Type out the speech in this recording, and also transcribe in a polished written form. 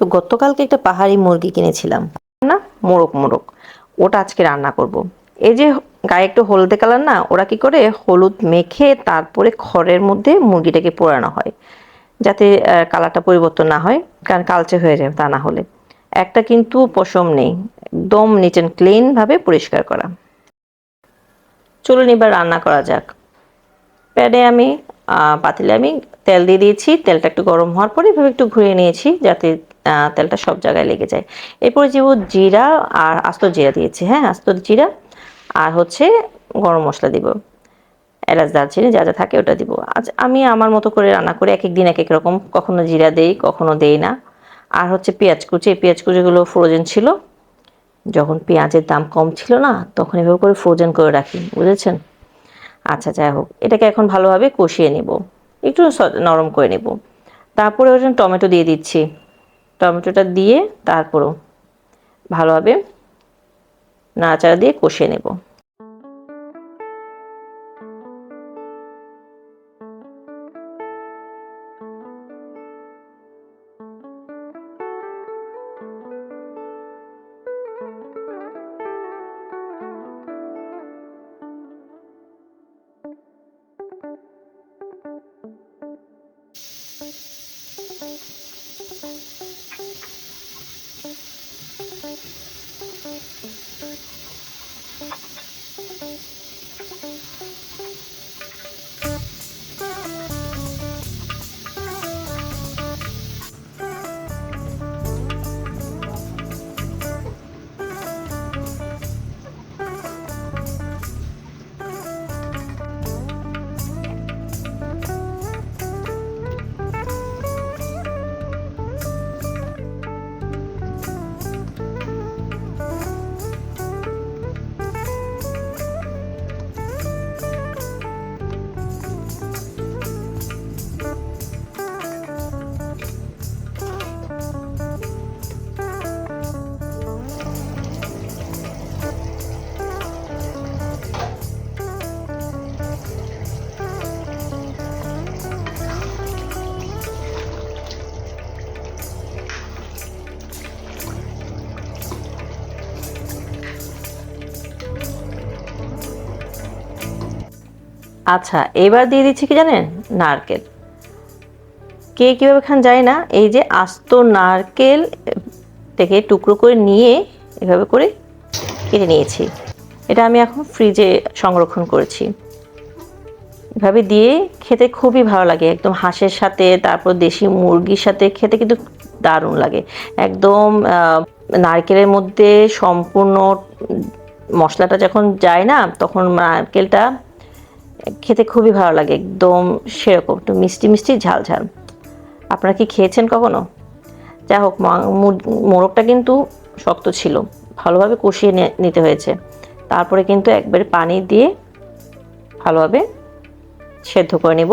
তো গতকালকে একটা পাহাড়ি মুরগি কিনেছিলাম না, মোরগ মোরগ, ওটা আজকে রান্না করব। এই যে গায়ে একটু হলদে কালার না, ওরা কি করে হলুদ মেখে তারপরে খড়ের মধ্যে মুরগিটাকে পোড়ানো হয়, যাতে কালারটা পরিবর্তন না হয়, কারণ কালচে হয়ে যায় তা না হলে। একটা কিন্তু পশম নেই, একদম নিট অ্যান্ড ক্লিন ভাবে পরিষ্কার করা। চলুন এবার রান্না করা যাক। প্যানে আমি পাতিলে আমি তেল দিয়ে দিয়েছি। তেলটা একটু গরম হওয়ার পরে এভাবে একটু ঘুরিয়ে নিয়েছি, যাতে তেলটা সব জায়গায় লেগে যায়। এরপরে যে জিরা আর আস্ত জিরা দিয়েছি, হ্যাঁ আস্ত জিরা, আর হচ্ছে গরম মশলা দিব, এলাচ দারচিনি যা যা থাকে ওটা দিব। আজ আমি আমার মতো করে রান্না করি, এক এক দিন এক এক রকম, কখনো জিরা দেই কখনো দেই না। আর হচ্ছে পেঁয়াজ কুচি, এই পেঁয়াজ কুচিগুলো ফ্রোজেন ছিল, যখন পেঁয়াজের দাম কম ছিল না তখন এভাবে করে ফ্রোজেন করে রাখি, বুঝেছেন। আচ্ছা যাই হোক, এটাকে এখন ভালোভাবে কষিয়ে নেব, একটু নরম করে নেব। তারপরে ওই টমেটো দিয়ে দিচ্ছি, টমেটোটা দিয়ে তারপরও ভালোভাবে নাড়াচাড়া দিয়ে কষিয়ে নেব। আচ্ছা এবার দিয়ে দিচ্ছি কি জানেন, নারকেল। কে কীভাবে খান যায় না, এই যে আস্ত নারকেল থেকে টুকরো করে নিয়ে এভাবে করে কেটে নিয়েছি। এটা আমি এখন ফ্রিজে সংরক্ষণ করেছি। এভাবে দিয়ে খেতে খুবই ভালো লাগে, একদম হাঁসের সাথে, তারপর দেশি মুরগির সাথে খেতে কিন্তু দারুণ লাগে। একদম নারকেলের মধ্যে সম্পূর্ণ মশলাটা যখন যায় না, তখন নারকেলটা খেতে খুবই ভালো লাগে, একদম সেরকম একটু মিষ্টি মিষ্টি ঝাল ঝাল। আপনারা কি খেয়েছেন কখনো? যাই হোক, মোরগটা কিন্তু শক্ত ছিল, ভালোভাবে কষিয়ে নিতে হয়েছে। তারপরে কিন্তু একবারে পানি দিয়ে ভালোভাবে সেদ্ধ করে নেব।